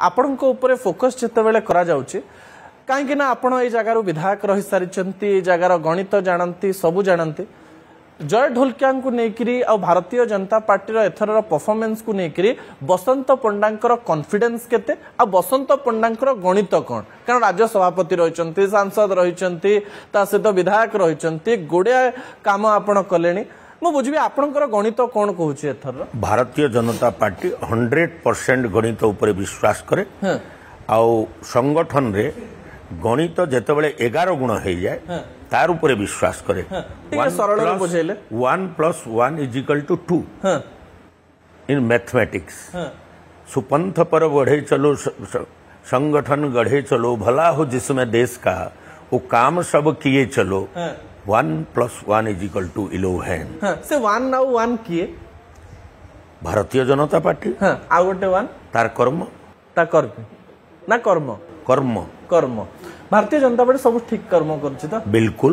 ଆପଣଙ୍କ ଉପରେ ଫୋକସ୍ ଯେତେବେଳେ କରାଯାଉଛି କାହିଁକି ନା ଆପଣ ଏଇ ଜାଗାରୁ ବିଧାୟକ ରହି ସାରିଛନ୍ତି ଏଇ ଜାଗାର ଗଣିତ ଜାଣନ୍ତି ସବୁ ଜାଣନ୍ତି जय ढोलकिया को लेकिरी आ भारतीय जनता पार्टी एथर परफॉर्मेंस को लेकिरी बसंत पंडांकर कॉन्फिडेंस केते आ बसंत पंडांकर गणित कौन कारण राज्य सभापति रही सांसद रही सहित विधायक रही गुड़िया काम आपण कले मु बुझी आपणकर गणित कौन कहूँ एथर भारतीय जनता पार्टी 100% गणित उपर विश्वास करे आउ संगठन रे गणित जेतेबेले 11 गुण हो जाए तार उपरे विश्वास करे 1 + 1 = 2 इन मैथमेटिक्स सुपंथ पर बढ़े चलो संगठन गढ़े चलो भला हो जिसमें देश का वो काम सब किए चलो 1 + 1 = 11 से 1 नाउ 1 किए भारतीय जनता पार्टी आ गोटे 1 तार कर्म ता कर्म ना कर्म कर्म कर्म भारतीय जनता पार्टी सब ठीक कर्म करछि त बिल्कुल